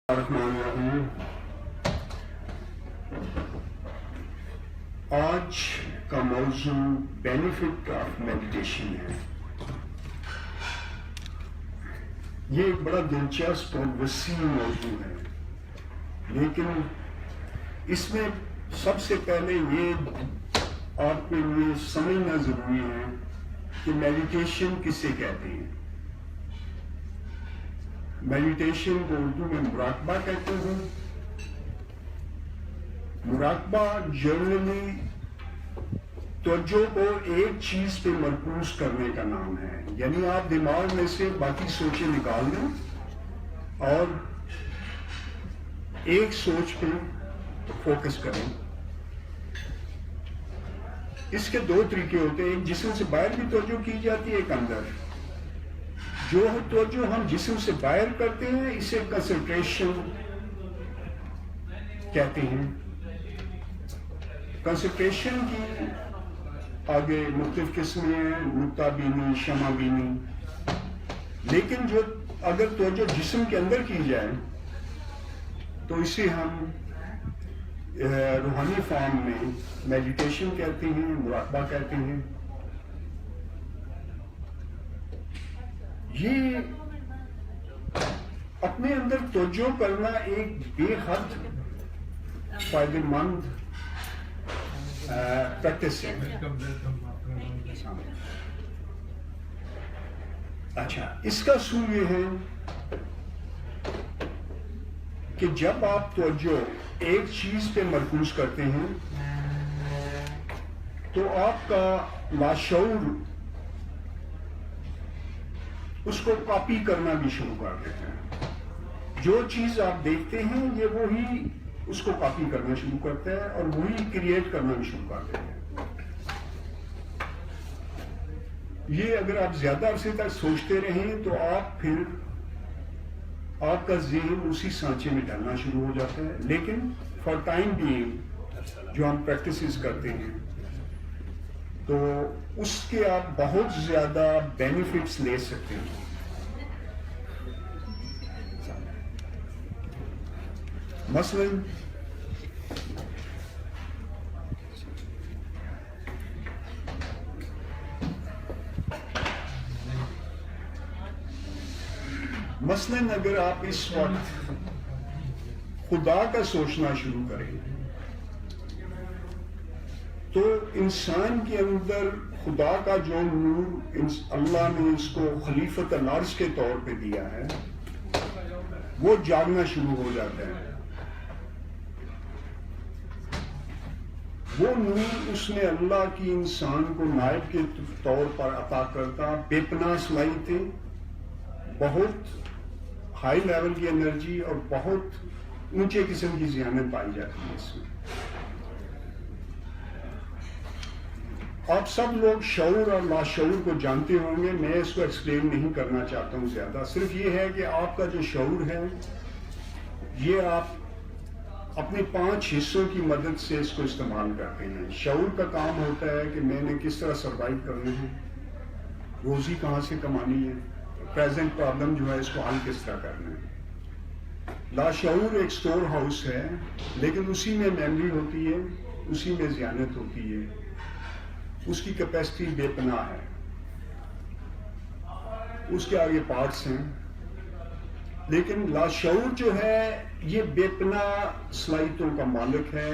الرحمن الرحیم۔ آج کا موضوع بینیفٹ آف میڈیٹیشن ہے۔ یہ ایک بڑا دلچسپ اور وسیع موضوع ہے، لیکن اس میں سب سے پہلے یہ آپ کے لیے سمجھنا ضروری ہے کہ میڈیٹیشن کسے کہتے ہیں۔ میڈیٹیشن کو اردو میں مراقبہ کہتے ہیں۔ مراقبہ جنرلی توجہ کو ایک چیز پہ مرکوز کرنے کا نام ہے، یعنی آپ دماغ میں سے باقی سوچیں نکال دیں اور ایک سوچ پہ فوکس کریں۔ اس کے دو طریقے ہوتے ہیں، ایک جسم سے باہر بھی توجہ کی جاتی ہے، ایک اندر۔ جو توجہ ہم جسم سے باہر کرتے ہیں اسے کنسنٹریشن کہتے ہیں۔ کنسنٹریشن کی آگے مختلف قسمیں ہیں، نقطہ بینی، شمع بینی، لیکن جو اگر توجہ جسم کے اندر کی جائے تو اسے ہم روحانی فارم میں میڈیٹیشن کہتے ہیں، مراقبہ کہتے ہیں۔ یہ اپنے اندر توجہ کرنا ایک بے حد فائدہ مند پریکٹس ہے۔ اچھا، اس کا اصول یہ ہے کہ جب آپ توجہ ایک چیز پہ مرکوز کرتے ہیں تو آپ کا لاشعور اس کو کاپی کرنا بھی شروع کر دیتے ہیں۔ جو چیز آپ دیکھتے ہیں یہ وہی اس کو کاپی کرنا شروع کرتا ہے اور وہی کریٹ کرنا بھی شروع کر دیتے ہیں۔ یہ اگر آپ زیادہ عرصے تک سوچتے رہیں تو آپ کا ذہن اسی سانچے میں ڈالنا شروع ہو جاتا ہے، لیکن فار ٹائم بینگ جو ہم پریکٹسز کرتے ہیں تو اس کے آپ بہت زیادہ بینیفٹس لے سکتے ہیں۔ مثلاً اگر آپ اس وقت خدا کا سوچنا شروع کریں تو انسان کے اندر خدا کا جو نور اللہ نے اس کو خلیفۃ الارض کے طور پہ دیا ہے وہ جاگنا شروع ہو جاتا ہے۔ وہ نور اس میں اللہ کی انسان کو نائب کے طور پر عطا کرتا بے پناہ صلاحیتیں، بہت ہائی لیول کی انرجی اور بہت اونچے قسم کی ذہانت پائی جاتی ہے اس میں۔ آپ سب لوگ شعور اور لاشعور کو جانتے ہوں گے، میں اس کو ایکسپلین نہیں کرنا چاہتا ہوں زیادہ، صرف یہ ہے کہ آپ کا جو شعور ہے یہ آپ اپنے 5 حصوں کی مدد سے اس کو استعمال کرتے ہیں۔ شعور کا کام ہوتا ہے کہ میں نے کس طرح سروائیو کرنا ہے، روزی کہاں سے کمانی ہے، پریزنٹ پرابلم جو ہے اس کو حل کس طرح کرنا ہے۔ لاشعور ایک سٹور ہاؤس ہے، لیکن اسی میں میموری ہوتی ہے، اسی میں ذہانت ہوتی ہے، اس کی کیپیسٹی بے پناہ ہے، اس کے آگے پارٹس ہیں، لیکن لاشعور جو ہے یہ بے پناہ صلاحیتوں کا مالک ہے،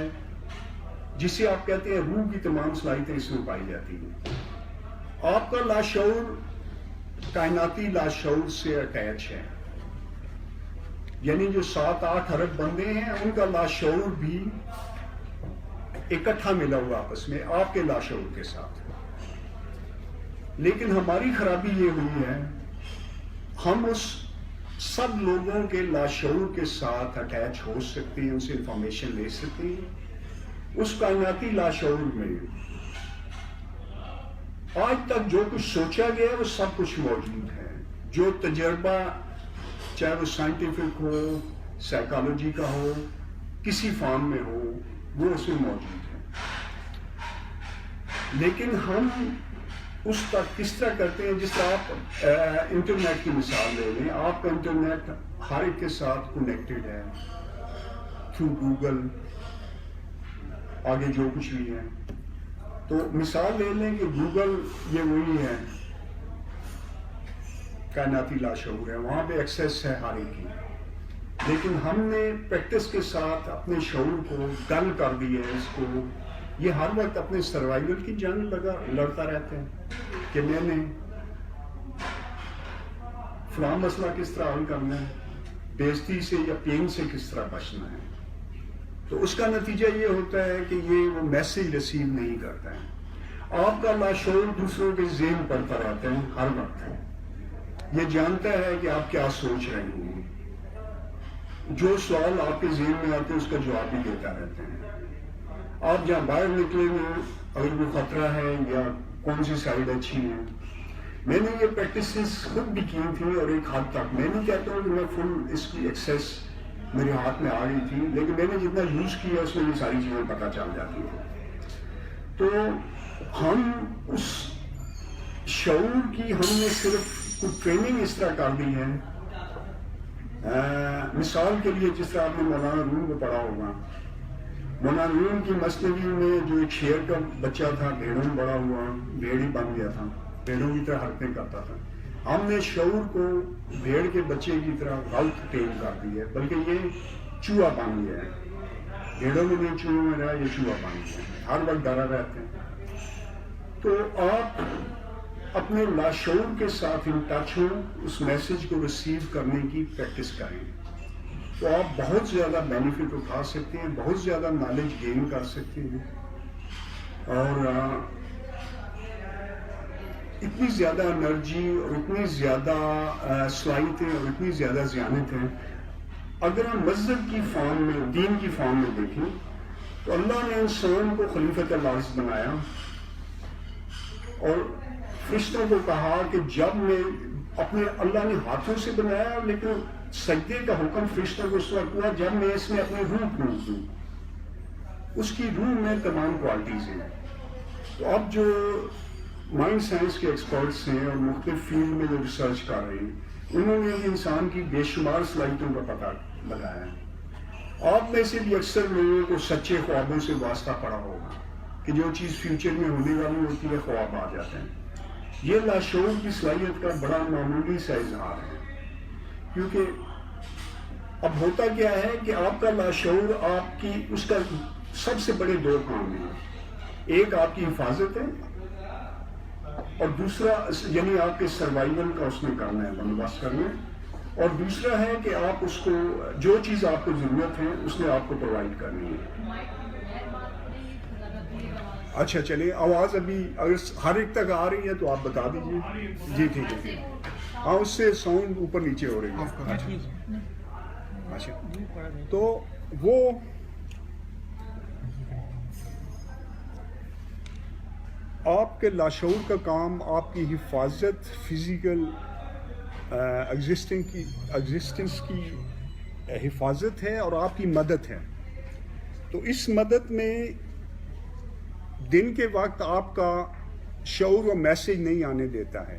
جسے آپ کہتے ہیں روح کی تمام صلاحیتیں اس میں پائی جاتی ہیں۔ آپ کا لاشعور کائناتی لاشعور سے اٹیچ ہے، یعنی جو 7-8 ارب بندے ہیں ان کا لاشعور بھی اکٹھا ملا ہوا آپس میں آپ کے لاشعور کے ساتھ۔ لیکن ہماری خرابی یہ ہوئی ہے، ہم اس سب لوگوں کے لاشعور کے ساتھ اٹیچ ہو سکتے ہیں، ان سے انفارمیشن لے سکتے ہیں۔ اس کائناتی لاشعور میں آج تک جو کچھ سوچا گیا وہ سب کچھ موجود ہے، جو تجربہ چاہے وہ سائنٹیفک ہو، سائیکالوجی کا ہو، کسی فارم میں ہو، وہ اس میں موجود ہے۔ لیکن ہم اس تک کس طرح کرتے ہیں، جس طرح آپ انٹرنیٹ کی مثال لے لیں، آپ کا انٹرنیٹ ہر ایک کے ساتھ کنیکٹڈ ہے تھرو گوگل، آگے جو کچھ بھی ہے. تو مثال لے لیں کہ گوگل یہ وہی ہے، کائناتی لاشعور ہے، وہاں پہ ایکسیس ہے ہر ایک کی. لیکن ہم نے پریکٹس کے ساتھ اپنے شعور کو ڈل کر دیا ہے. اس کو یہ ہر وقت اپنے سروائیول کی جنگ لڑتا رہتے ہیں کہ میں نے فلاں مسئلہ کس طرح حل کرنا ہے، بےعزتی سے یا پین سے کس طرح بچنا ہے. تو اس کا نتیجہ یہ ہوتا ہے کہ یہ وہ میسج ریسیو نہیں کرتا ہے. آپ کا لاشعور دوسروں کے ذہن پڑھتا رہتا ہے ہر وقت. یہ جانتا ہے کہ آپ کیا سوچ رہے ہیں، جو سوال آپ کے ذہن میں آتے ہیں اس کا جواب بھی دیتا رہتا ہے. آپ جہاں باہر نکلے ہوئے اگر کوئی خطرہ ہے یا کون سی سائڈ اچھی ہے. میں نے یہ پریکٹسز خود بھی کی تھی اور ایک حد تک، میں نہیں کہتا ہوں کہ میں فل اس کی ایکسیس میرے ہاتھ میں آ رہی تھی، لیکن میں نے جتنا یوز کیا اس میں یہ ساری چیزیں پتہ چل جاتی ہیں. تو ہم اس شعور کی ہم نے صرف کچھ ٹریننگ اس طرح کر دی ہے. مثال کے لیے جس طرح آپ نے مولانا روم کو پڑھا ہوگا، مولانا روم کی مثنوی میں جو ایک شیر کا بچہ تھا، بھیڑوں میں بڑا ہوا، بھیڑ ہی بن گیا تھا، بھیڑوں کی طرح حرکتیں کرتا تھا. ہم نے شعور کو بھیڑ کے بچے کی طرح غلط ٹرین کر دی ہے، بلکہ یہ چوہا بن گیا ہے. بھیڑوں میں نہیں چوہوں میں رہا، یہ چوہا بن گیا ہے، ہر وقت ڈرا رہتے ہیں. تو آپ اپنے لاشعور کے ساتھ ان ٹچ ہوں، اس میسج کو ریسیو کرنے کی پریکٹس کریں، تو آپ بہت زیادہ بینیفٹ اٹھا سکتے ہیں، بہت زیادہ نالج گین کر سکتے ہیں. اور اتنی زیادہ انرجی اور اتنی زیادہ صلاحیتیں اور اتنی زیادہ ذہانتیں اگر ہم مذہب کی فارم میں، دین کی فارم میں دیکھیں تو اللہ نے انسان کو خلیفۃ الارض بنایا اور فرشتوں کو کہا کہ جب میں اپنے، اللہ نے ہاتھوں سے بنایا لیکن سجدے کا حکم فرشتوں کو اس وقت ہوا جب میں اس میں اپنی روح پھونک دوں. اس کی روح میں تمام کوالٹیز ہیں. تو اب جو مائنڈ سائنس کے ایکسپرٹس ہیں اور مختلف فیلڈ میں جو ریسرچ کر رہے ہیں، انہوں نے انسان کی بے شمار صلاحیتوں کا پتہ لگایا ہے. آپ میں سے بھی اکثر لوگوں کو سچے خوابوں سے واسطہ پڑا ہوگا کہ جو چیز فیوچر میں ہونے والی ہوتی ہے خواب آ جاتے ہیں. یہ لاشعور کی صلاحیت کا بڑا معمولی سا اظہار ہے، کیونکہ اب ہوتا کیا ہے کہ آپ کا لاشعور آپ کی، اس کا سب سے بڑے دو کام ہیں. ایک آپ کی حفاظت ہے اور دوسرا یعنی آپ کے سروائیول کا اس میں کرنا ہے، بندوبست کرنا ہے. اور دوسرا ہے کہ آپ اس کو، جو چیز آپ کو ضرورت ہے اس میں آپ کو پرووائڈ کرنی ہے. اچھا چلیے، آواز ابھی اگر ہر ایک تک آ رہی ہے تو آپ بتا دیجیے. جی ٹھیک ہے. ہاں اس سے ساؤنڈ اوپر نیچے ہو رہی ہے. اچھا تو وہ آپ کے لاشعور کا کام آپ کی حفاظت، فزیکل ایگزسٹنس کی حفاظت ہے اور آپ کی مدد ہے. تو اس مدد میں دن کے وقت آپ کا شعور و میسج نہیں آنے دیتا ہے.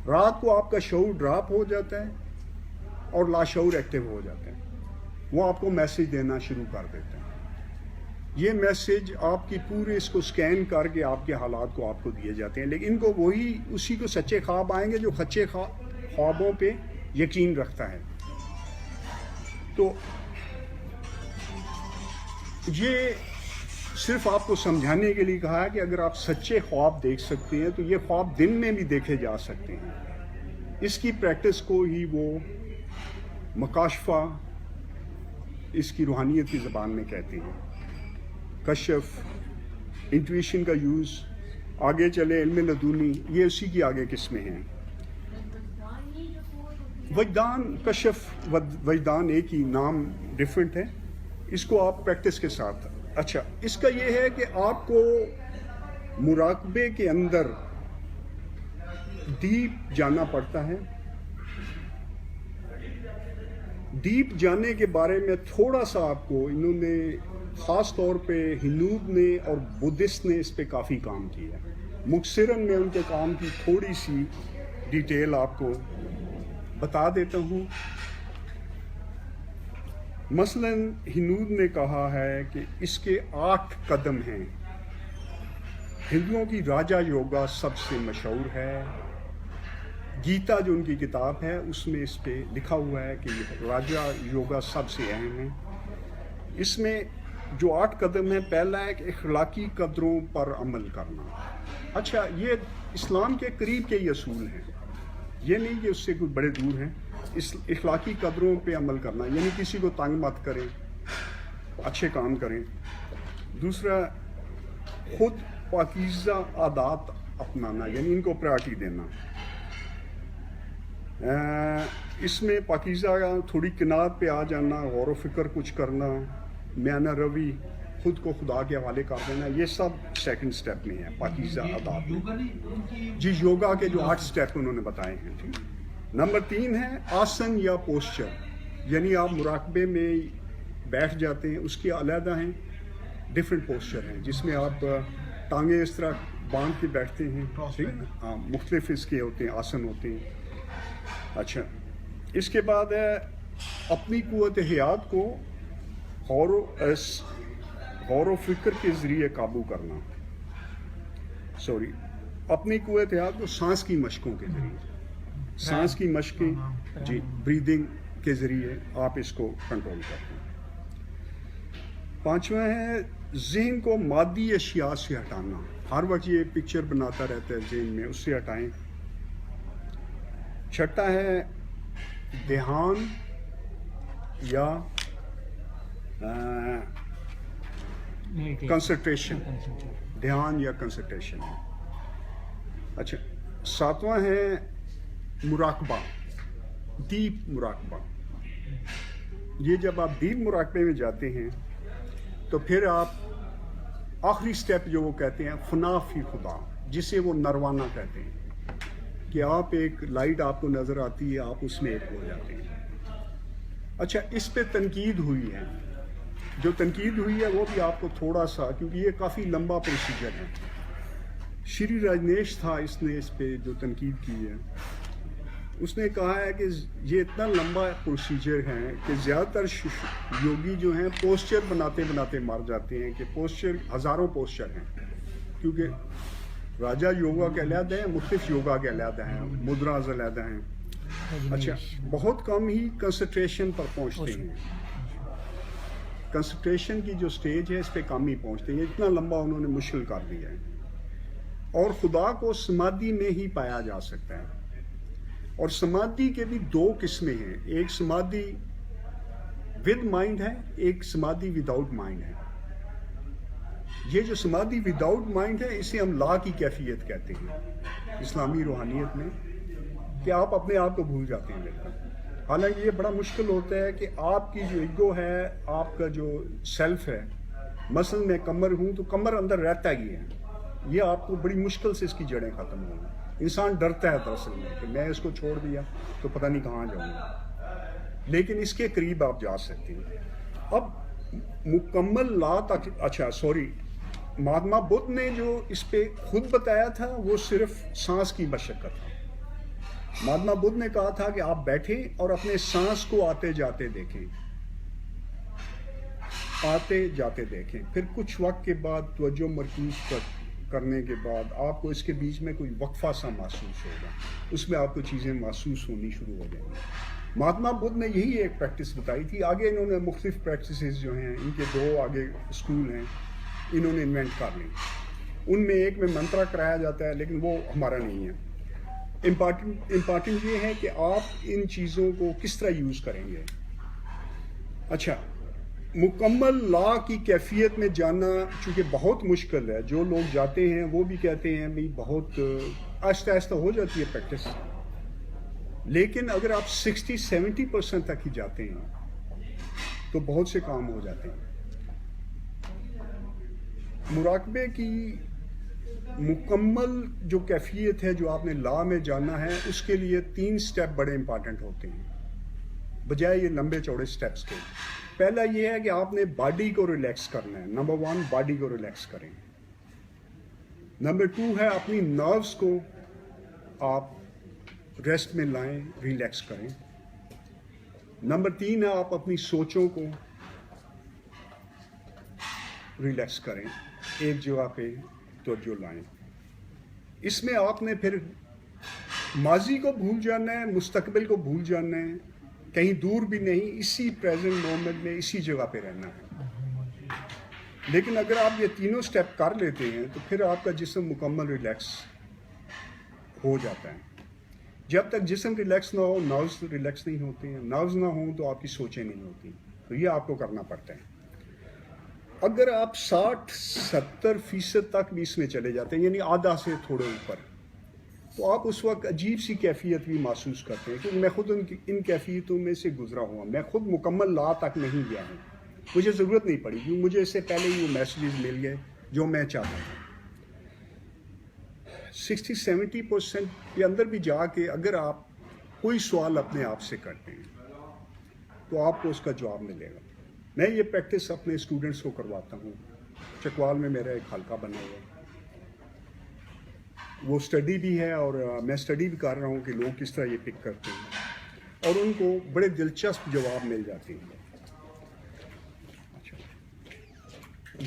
رات کو آپ کا شعور ڈراپ ہو جاتا ہے اور لاشعور ایکٹیو ہو جاتے ہیں، وہ آپ کو میسج دینا شروع کر دیتے ہیں. یہ میسج آپ کی پورے اس کو سکین کر کے آپ کے حالات کو آپ کو دیے جاتے ہیں، لیکن ان کو وہی اسی کو سچے خواب آئیں گے جو سچے خوابوں پہ یقین رکھتا ہے. تو یہ صرف آپ کو سمجھانے کے لیے کہا ہے کہ اگر آپ سچے خواب دیکھ سکتے ہیں تو یہ خواب دن میں بھی دیکھے جا سکتے ہیں. اس کی پریکٹس کو ہی وہ مکاشفہ اس کی روحانیت کی زبان میں کہتے ہیں. کشف، انٹویشن کا یوز، آگے چلے علم لدونی، یہ اسی کی آگے قسمیں ہیں. وجدان، کشف، وجدان ایک ہی، نام ڈفرینٹ ہے. اس کو آپ پریکٹس کے ساتھ، اچھا اس کا یہ ہے کہ آپ کو مراقبے کے اندر ڈیپ جانا پڑتا ہے. ڈیپ جانے کے بارے میں تھوڑا سا آپ کو انہوں نے، خاص طور پہ ہنود نے اور بدھسٹ نے اس پہ کافی کام کیا. مختصراً میں ان کے کام کی تھوڑی سی ڈیٹیل آپ کو بتا دیتا ہوں. مثلاً ہنود نے کہا ہے کہ اس کے 8 قدم ہیں. ہندوؤں کی راجا یوگا سب سے مشہور ہے. گیتا جو ان کی کتاب ہے اس میں اس پہ لکھا ہوا ہے کہ راجا یوگا سب سے اہم ہے. اس میں جو 8 قدم ہیں، پہلا ہے کہ اخلاقی قدروں پر عمل کرنا. اچھا، یہ اسلام کے قریب کے ہی اصول ہیں، یہ نہیں کہ اس سے کوئی بڑے دور ہیں. اخلاقی قدروں پہ عمل کرنا یعنی کسی کو تنگ مت کریں، اچھے کام کریں. دوسرا، خود پاکیزہ عادات اپنانا یعنی ان کو پرائرٹی دینا. اس میں پاکیزہ تھوڑی کنات پہ آ جانا، غور و فکر کچھ کرنا، میانہ روی، خود کو خدا کے حوالے کر دینا، یہ سب سیکنڈ سٹیپ میں ہے پاکیزہ عادات میں. جی، یوگا کے جو 8 سٹیپ انہوں نے بتائے ہیں. نمبر 3 ہے آسن یا پوسچر، یعنی آپ مراقبے میں بیٹھ جاتے ہیں، اس کے علیحدہ ہیں ڈفرینٹ پوسچر ہیں جس میں آپ ٹانگیں اس طرح باندھ کے بیٹھتے ہیں، ٹھیک ہے نا. ہاں، مختلف اس کے ہوتے ہیں، آسن ہوتے ہیں. اچھا، اس کے بعد ہے اپنی قوت حیات کو غور و فکر کے ذریعے قابو کرنا. اپنی قوت حیات کو سانس کی مشقوں کے ذریعے، سانس کی مشقیں، جی، بریدنگ کے ذریعے آپ اس کو کنٹرول کرتے ہیں. 5واں ہے ذہن کو مادی اشیاء سے ہٹانا. ہر وقت یہ پکچر بناتا رہتا ہے ذہن میں، اس سے ہٹائیں. 6 ہے دھیان یا کنسنٹریشن، دھیان یا کنسنٹریشن. اچھا، 7واں ہے مراقبہ، ڈیپ مراقبہ. یہ جب آپ ڈیپ مراقبے میں جاتے ہیں تو پھر آپ آخری سٹیپ جو وہ کہتے ہیں فنا فی خدا، جسے وہ نروانا کہتے ہیں، کہ آپ ایک لائٹ آپ کو نظر آتی ہے، آپ اس میں ایک ہو جاتے ہیں. اچھا، اس پہ تنقید ہوئی ہے. جو تنقید ہوئی ہے وہ بھی آپ کو تھوڑا سا، کیونکہ یہ کافی لمبا پروسیجر ہے. شری راجنیش تھا، اس نے اس پہ جو تنقید کی ہے، اس نے کہا ہے کہ یہ اتنا لمبا پروسیجر ہے کہ زیادہ تر یوگی جو ہیں پوسچر بناتے بناتے مر جاتے ہیں، کہ پوسچر ہزاروں پوسچر ہیں، کیونکہ راجا یوگا کے علیحدہ ہیں، مختلف یوگا کے علیحدہ ہیں، مدراز علیحدہ ہیں. اچھا، بہت کم ہی کنسنٹریشن پر پہنچتے ہیں. کنسنٹریشن کی جو سٹیج ہے اس پہ کم ہی پہنچتے ہیں. اتنا لمبا انہوں نے مشکل کر دیا ہے. اور خدا کو سمادھی میں ہی پایا جا سکتا ہے. اور سمادھی کے بھی 2 قسمیں ہیں، ایک سمادھی ود مائنڈ ہے، ایک سمادھی وداؤٹ مائنڈ ہے. یہ جو سمادھی وداؤٹ مائنڈ ہے اسے ہم لا کی کیفیت کہتے ہیں اسلامی روحانیت میں، کہ آپ اپنے آپ کو بھول جاتے ہیں بالکل. حالانکہ یہ بڑا مشکل ہوتا ہے کہ آپ کی جو ایگو ہے، آپ کا جو سیلف ہے، مثلا میں کمر ہوں تو کمر اندر رہتا ہی ہے، یہ آپ کو بڑی مشکل سے اس کی جڑیں ختم ہوں گی. انسان ڈرتا ہے دراصل میں کہ میں اس کو چھوڑ دیا تو پتہ نہیں کہاں جاؤں گا، لیکن اس کے قریب آپ جا سکتے ہیں. اب مکمل لا تک، اچھا سوری، مہاتما بدھ نے جو اس پہ خود بتایا تھا وہ صرف سانس کی مشقت تھا. مہاتما بدھ نے کہا تھا کہ آپ بیٹھیں اور اپنے سانس کو آتے جاتے دیکھیں، آتے جاتے دیکھیں. پھر کچھ وقت کے بعد توجہ مرکوز کرنے کے بعد آپ کو اس کے بیچ میں کوئی وقفہ سا محسوس ہوگا، اس میں آپ کو چیزیں محسوس ہونی شروع ہو جائیں گی. مہاتما بدھ نے یہی ایک پریکٹس بتائی تھی. آگے انہوں نے مختلف پریکٹسز جو ہیں، ان کے 2 آگے اسکول ہیں، انہوں نے انوینٹ کر لی. ان میں ایک میں منترا کرایا جاتا ہے، لیکن وہ ہمارا نہیں ہے. امپارٹنٹ یہ ہے کہ آپ ان چیزوں کو کس طرح یوز کریں گے. اچھا، مکمل لا کی کیفیت میں جانا چونکہ بہت مشکل ہے. جو لوگ جاتے ہیں وہ بھی کہتے ہیں بھائی بہت آہستہ آہستہ ہو جاتی ہے پریکٹس، لیکن اگر آپ 60-70% تک ہی جاتے ہیں تو بہت سے کام ہو جاتے ہیں. مراقبے کی مکمل جو کیفیت ہے، جو آپ نے لا میں جانا ہے، اس کے لیے 3 سٹیپ بڑے امپارٹنٹ ہوتے ہیں بجائے یہ لمبے چوڑے سٹیپس کے. پہلا یہ ہے کہ آپ نے باڈی کو ریلیکس کرنا ہے. نمبر 1 باڈی کو ریلیکس کریں. نمبر 2 ہے اپنی نروز کو آپ ریسٹ میں لائیں، ریلیکس کریں. نمبر 3 ہے آپ اپنی سوچوں کو ریلیکس کریں، ایک جگہ پہ توجہ لائیں. اس میں آپ نے پھر ماضی کو بھول جانا ہے، مستقبل کو بھول جانا ہے، کہیں دور بھی نہیں، اسی پریزنٹ مومنٹ میں اسی جگہ پہ رہنا ہے. لیکن اگر آپ یہ تینوں سٹیپ کر لیتے ہیں تو پھر آپ کا جسم مکمل ریلیکس ہو جاتا ہے. جب تک جسم ریلیکس نہ ہو، نروز ریلیکس نہیں ہوتے ہیں، نروز نہ ہوں تو آپ کی سوچیں نہیں ہوتی. تو یہ آپ کو کرنا پڑتا ہے. اگر آپ 60-70% تک بھی اس میں چلے جاتے ہیں، یعنی آدھا سے تھوڑے اوپر، تو آپ اس وقت عجیب سی کیفیت بھی محسوس کرتے ہیں. کیونکہ میں خود ان کیفیتوں میں سے گزرا ہوا، میں خود مکمل لا تک نہیں گیا ہوں، مجھے ضرورت نہیں پڑی کیونکہ مجھے اس سے پہلے ہی وہ میسیجز مل گئے جو میں چاہتا ہوں. 60-70% کے اندر بھی جا کے اگر آپ کوئی سوال اپنے آپ سے کرتے ہیں تو آپ کو اس کا جواب ملے گا. میں یہ پریکٹس اپنے اسٹوڈنٹس کو کرواتا ہوں. چکوال میں میرا ایک حلقہ بنا ہوا ہے، وہ اسٹڈی بھی ہے اور میں اسٹڈی بھی کر رہا ہوں کہ لوگ کس طرح یہ پک کرتے ہیں اور ان کو بڑے دلچسپ جواب مل جاتے ہیں.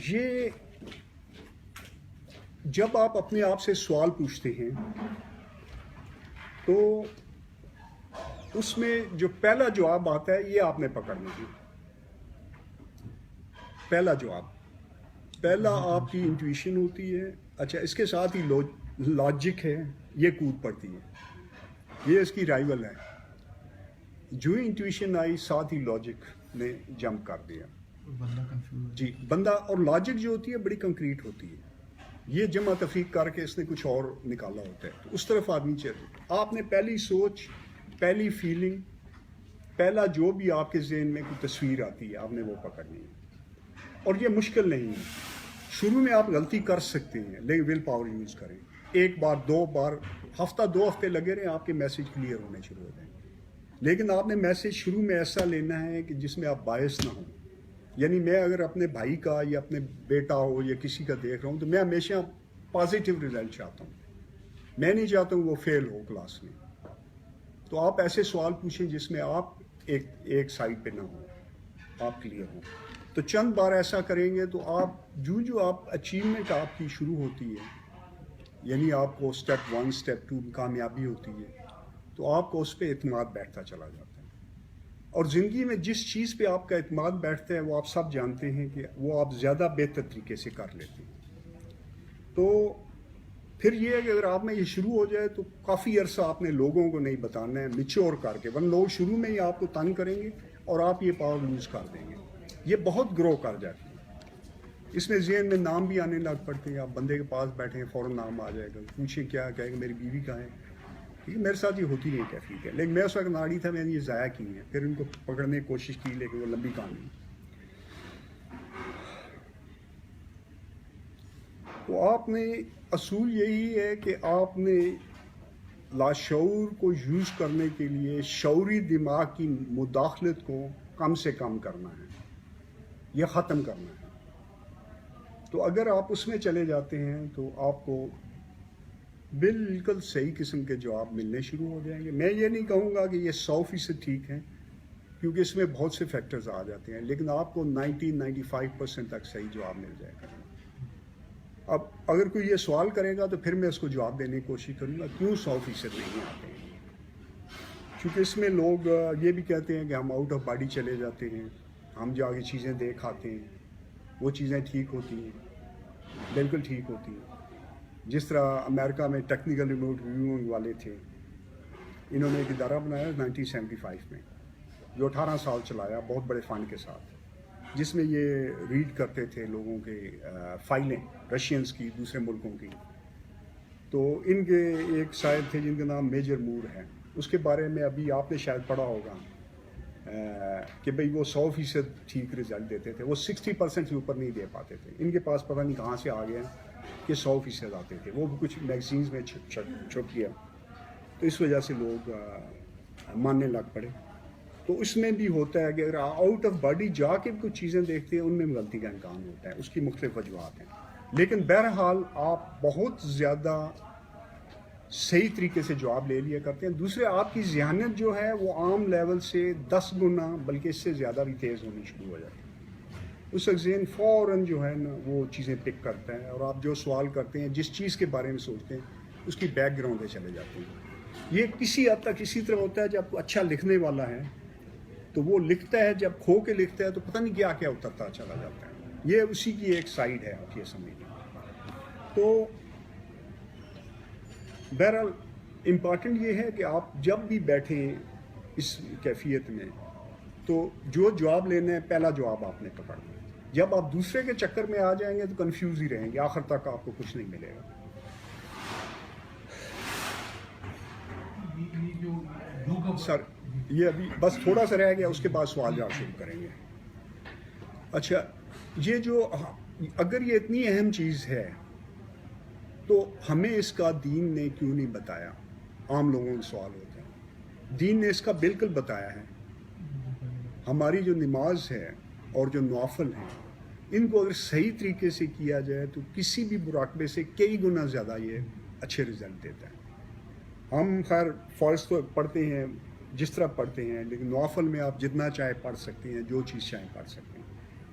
یہ جب آپ اپنے آپ سے سوال پوچھتے ہیں تو اس میں جو پہلا جواب آتا ہے یہ آپ نے پکڑنا ہے. پہلا جواب، پہلا آپ کی انٹویشن ہوتی ہے. اچھا، اس کے ساتھ ہی لاجک ہے، یہ کود پڑتی ہے، یہ اس کی رائیول ہے. جو ہی انٹویشن آئی ساتھ ہی لاجک نے جمپ کر دیا. جی، بندہ اور لاجک جو ہوتی ہے بڑی کنکریٹ ہوتی ہے، یہ جمع تفریق کر کے اس نے کچھ اور نکالا ہوتا ہے. تو اس طرف آدمی چلے. آپ نے پہلی سوچ، پہلی فیلنگ، پہلا جو بھی آپ کے ذہن میں کوئی تصویر آتی ہے آپ نے وہ پکڑنی ہے. اور یہ مشکل نہیں ہے. شروع میں آپ غلطی کر سکتے ہیں لیکن ول پاور یوز کریں. ایک بار، 2 بار، ہفتہ 2 ہفتے لگے رہیں، آپ کے میسیج کلیئر ہونے شروع ہو جائیں. لیکن آپ نے میسیج شروع میں ایسا لینا ہے کہ جس میں آپ باعث نہ ہوں. یعنی میں اگر اپنے بھائی کا یا اپنے بیٹا ہو یا کسی کا دیکھ رہا ہوں تو میں ہمیشہ پازیٹیو رزلٹ چاہتا ہوں. میں نہیں چاہتا ہوں وہ فیل ہو کلاس میں. تو آپ ایسے سوال پوچھیں جس میں آپ ایک سائڈ پہ نہ ہوں، آپ کلیئر ہوں. تو چند بار ایسا کریں گے تو آپ جو آپ اچیومنٹ آپ کی شروع ہوتی ہے، یعنی آپ کو سٹیپ 1 سٹیپ 2 کامیابی ہوتی ہے، تو آپ کو اس پہ اعتماد بیٹھتا چلا جاتا ہے. اور زندگی میں جس چیز پہ آپ کا اعتماد بیٹھتا ہے وہ آپ سب جانتے ہیں کہ وہ آپ زیادہ بہتر طریقے سے کر لیتے ہیں. تو پھر یہ ہے کہ اگر آپ میں یہ شروع ہو جائے تو کافی عرصہ آپ نے لوگوں کو نہیں بتانا ہے، میچور کر کے، ورنہ لوگ شروع میں ہی آپ کو تنگ کریں گے اور آپ یہ پاور لوز کر دیں گے. یہ بہت گرو کر جاتی ہے. اس میں ذہن میں نام بھی آنے لگ پڑتے ہیں. آپ بندے کے پاس بیٹھے ہیں فوراً نام آ جائے گا، پوچھیں کیا، کہے گا میری بیوی کہاں ہے. میرے ساتھ یہ ہوتی نہیں کیفیت ہے، لیکن میں اس وقت ناڑی تھا، میں نے یہ ضائع کی ہے. پھر ان کو پکڑنے کی کوشش کی لیکن وہ لمبی کہانی. تو آپ نے اصول یہی ہے کہ آپ نے لاشعور کو یوز کرنے کے لیے شعوری دماغ کی مداخلت کو کم سے کم کرنا ہے، یہ ختم کرنا ہے. تو اگر آپ اس میں چلے جاتے ہیں تو آپ کو بالکل صحیح قسم کے جواب ملنے شروع ہو جائیں گے. میں یہ نہیں کہوں گا کہ یہ 100% ٹھیک ہے کیونکہ اس میں بہت سے فیکٹرز آ جاتے ہیں، لیکن آپ کو 90-95% تک صحیح جواب مل جائے گا. اب اگر کوئی یہ سوال کرے گا تو پھر میں اس کو جواب دینے کی کوشش کروں گا کیوں 100% نہیں آتے ہیں. کیونکہ اس میں لوگ یہ بھی کہتے ہیں کہ ہم آؤٹ آف باڈی چلے جاتے ہیں، ہم جا کے چیزیں دیکھ آتے ہیں، وہ چیزیں ٹھیک ہوتی ہیں. بالکل ٹھیک ہوتی ہیں. جس طرح امریکہ میں ٹیکنیکل ریموٹ ریویونگ والے تھے، انہوں نے ایک ادارہ بنایا 1975 میں جو 18 سال چلایا بہت بڑے فنڈ کے ساتھ، جس میں یہ ریڈ کرتے تھے لوگوں کے فائلیں، رشینز کی، دوسرے ملکوں کی. تو ان کے ایک شاعر تھے جن کا نام میجر مور ہے. اس کے بارے میں ابھی آپ نے شاید پڑھا ہوگا کہ بھئی وہ 100% ٹھیک رزلٹ دیتے تھے، وہ 60% سے اوپر نہیں دے پاتے تھے. ان کے پاس پتہ نہیں کہاں سے آ گیا کہ 100% آتے تھے. وہ کچھ میگزینز میں چھپ گیا تو اس وجہ سے لوگ ماننے لگ پڑے. تو اس میں بھی ہوتا ہے کہ اگر آؤٹ آف باڈی جا کے کچھ چیزیں دیکھتے ہیں ان میں غلطی کا امکان ہوتا ہے. اس کی مختلف وجوہات ہیں، لیکن بہرحال آپ بہت زیادہ صحیح طریقے سے جواب لے لیا کرتے ہیں. دوسرے آپ کی ذہانت جو ہے وہ عام لیول سے 10 گنا بلکہ اس سے زیادہ بھی تیز ہونی شروع ہو جاتی ہے. اس وقت ذہن فوراً جو ہے نا وہ چیزیں پک کرتا ہے اور آپ جو سوال کرتے ہیں جس چیز کے بارے میں سوچتے ہیں اس کی بیک گراؤنڈ میں چلے جاتے ہیں. یہ کسی حد تک اسی طرح ہوتا ہے جب اچھا لکھنے والا ہے تو وہ لکھتا ہے, جب کھو کے لکھتا ہے تو پتہ نہیں کیا کیا اترتا چلا جاتا ہے. یہ اسی کی ایک سائیڈ ہے, آپ یہ سمجھیں. تو بہرحال امپارٹنٹ یہ ہے کہ آپ جب بھی بیٹھیں اس کیفیت میں تو جو جواب لینا ہے پہلا جواب آپ نے پکڑنا ہے. جب آپ دوسرے کے چکر میں آ جائیں گے تو کنفیوز ہی رہیں گے, آخر تک آپ کو کچھ نہیں ملے گا. سر یہ ابھی بس تھوڑا سا رہ گیا, اس کے بعد سوال جواب شروع کریں گے. اچھا, یہ جو اگر یہ اتنی اہم چیز ہے تو ہمیں اس کا دین نے کیوں نہیں بتایا؟ عام لوگوں کے سوال ہوتے ہیں. دین نے اس کا بالکل بتایا ہے. ہماری جو نماز ہے اور جو نوافل ہیں ان کو اگر صحیح طریقے سے کیا جائے تو کسی بھی مراقبے سے کئی گنا زیادہ یہ اچھے رزلٹ دیتا ہے. ہم خیر فرض تو پڑھتے ہیں جس طرح پڑھتے ہیں, لیکن نوافل میں آپ جتنا چاہے پڑھ سکتے ہیں, جو چیز چاہیں پڑھ سکتے ہیں,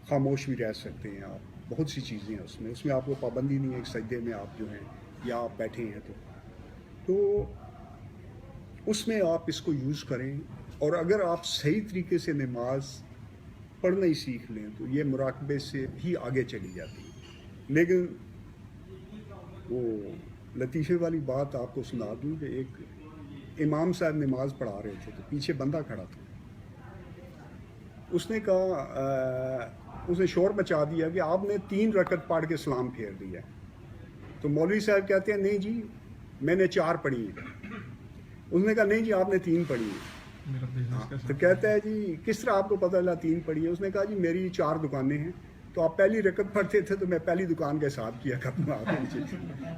خاموش بھی رہ سکتے ہیں آپ. بہت سی چیزیں ہیں اس میں آپ کو پابندی نہیں ہے ایک سجدے میں آپ جو ہیں یا آپ بیٹھے ہیں تو اس میں آپ اس کو یوز کریں. اور اگر آپ صحیح طریقے سے نماز پڑھنا ہی سیکھ لیں تو یہ مراقبے سے ہی آگے چلی جاتی ہے. لیکن وہ لطیفے والی بات آپ کو سنا دوں کہ ایک امام صاحب نماز پڑھا رہے تھے تو پیچھے بندہ کھڑا تھا. اس نے کہا, اس نے شور مچا دیا کہ آپ نے 3 رکعت پڑھ کے سلام پھیر دیا. تو مولوی صاحب کہتے ہیں نہیں جی میں نے 4 پڑھی ہیں. اس نے کہا نہیں جی آپ نے 3 پڑھی ہیں. تو کہتا ہے جی کس طرح آپ کو پتہ چلا 3 پڑھی ہے؟ اس نے کہا جی میری 4 دکانیں ہیں, تو آپ پہلی رکعت پڑھتے تھے تو میں پہلی دکان کا حساب کیا کروں آپ کے,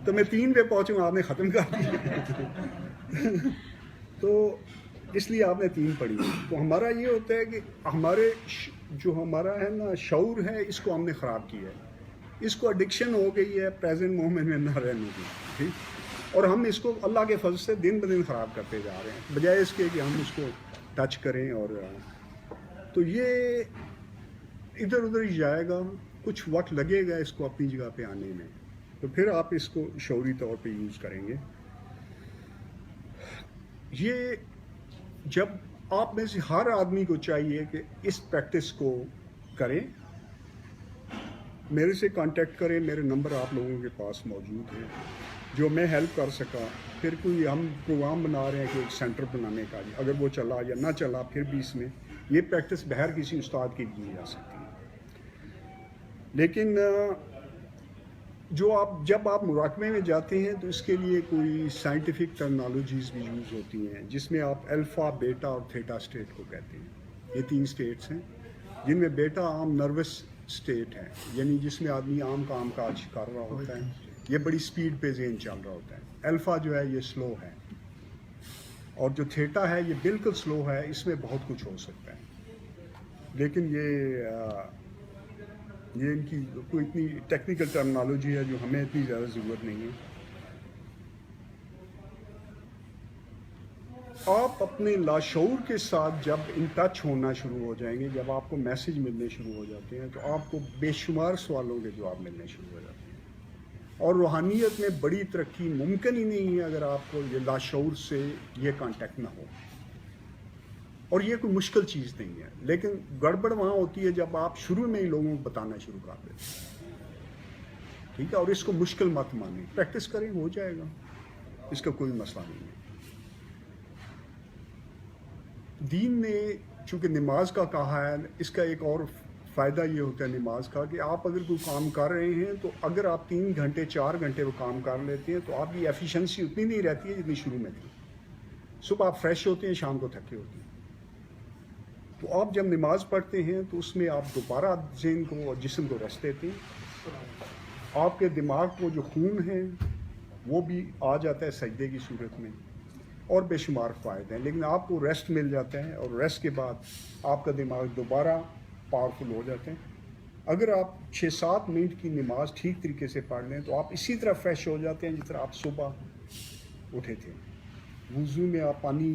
تو میں 3 پہ پہنچوں آپ نے ختم کر دیا. تو اس لیے آپ نے 3 پڑھی. تو ہمارا یہ ہوتا ہے کہ ہمارے جو ہمارا ہے نا شعور ہے اس کو ہم نے خراب کیا ہے. اس کو ایڈکشن ہو گئی ہے پریزنٹ مومنٹ میں نہ رہنے کی, ٹھیک. اور ہم اس کو اللہ کے فضل سے دن بدن خراب کرتے جا رہے ہیں بجائے اس کے کہ ہم اس کو ٹچ کریں. اور تو یہ ادھر ادھر ہی جائے گا, کچھ وقت لگے گا اس کو اپنی جگہ پہ آنے میں, تو پھر آپ اس کو شعوری طور پہ یوز کریں گے. یہ جب آپ میں سے ہر آدمی کو چاہیے کہ اس پریکٹس کو کریں. میرے سے کانٹیکٹ کریں, میرے نمبر آپ لوگوں کے پاس موجود ہیں. جو میں ہیلپ کر سکا, پھر کوئی ہم پروگرام بنا رہے ہیں کہ ایک سینٹر بنانے کا, اگر وہ چلا یا نہ چلا پھر بھی اس میں یہ پریکٹس بغیر کسی استاد کے کی جا سکتی ہے. لیکن جب آپ مراقبے میں جاتے ہیں تو اس کے لیے کوئی سائنٹیفک ٹرمنالوجیز بھی یوز ہوتی ہیں جس میں آپ الفا, بیٹا اور تھیٹا اسٹیٹ کو کہتے ہیں. یہ 3 اسٹیٹس ہیں جن میں بیٹا عام نروس اسٹیٹ ہے, یعنی جس میں آدمی عام کام کاج کر رہا ہوتا ہے, یہ بڑی سپیڈ پہ ذہن چل رہا ہوتا ہے. الفا جو ہے یہ سلو ہے, اور جو تھیٹا ہے یہ بالکل سلو ہے, اس میں بہت کچھ ہو سکتا ہے. لیکن یہ ان کی کوئی اتنی ٹیکنیکل ٹرمنالوجی ہے جو ہمیں اتنی زیادہ ضرورت نہیں ہے. آپ اپنے لاشعور کے ساتھ جب ان ٹچ ہونا شروع ہو جائیں گے, جب آپ کو میسج ملنے شروع ہو جاتے ہیں تو آپ کو بے شمار سوالوں کے جواب ملنے شروع ہو جاتے ہیں. اور روحانیت میں بڑی ترقی ممکن ہی نہیں ہے اگر آپ کو یہ لاشعور سے یہ کانٹیکٹ نہ ہو. اور یہ کوئی مشکل چیز نہیں ہے, لیکن گڑبڑ وہاں ہوتی ہے جب آپ شروع میں ہی لوگوں کو بتانا شروع کر دیتے ہیں, ٹھیک ہے. اور اس کو مشکل مت مانیں, پریکٹس کریں, ہو جائے گا, اس کا کوئی مسئلہ نہیں ہے. دین نے چونکہ نماز کا کہا ہے, اس کا ایک اور فائدہ یہ ہوتا ہے نماز کا کہ آپ اگر کوئی کام کر رہے ہیں تو اگر آپ 3 گھنٹے 4 گھنٹے وہ کام کر لیتے ہیں تو آپ کی ایفیشنسی اتنی نہیں رہتی ہے جتنی شروع میں تھی. صبح آپ فریش ہوتے ہیں, شام کو تھکے ہوتے ہیں. تو آپ جب نماز پڑھتے ہیں تو اس میں آپ دوبارہ ذہن کو اور جسم کو ریسٹ دیتے ہیں. آپ کے دماغ کو جو خون ہے وہ بھی آ جاتا ہے سجدے کی صورت میں, اور بے شمار فائدے ہیں. لیکن آپ کو ریسٹ مل جاتا ہے, اور ریسٹ کے بعد آپ کا دماغ دوبارہ پاورفل ہو جاتے ہیں. اگر آپ 6-7 منٹ کی نماز ٹھیک طریقے سے پڑھ لیں تو آپ اسی طرح فریش ہو جاتے ہیں جس طرح آپ صبح اٹھے تھے. وضو میں آپ پانی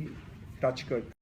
ٹچ کرتے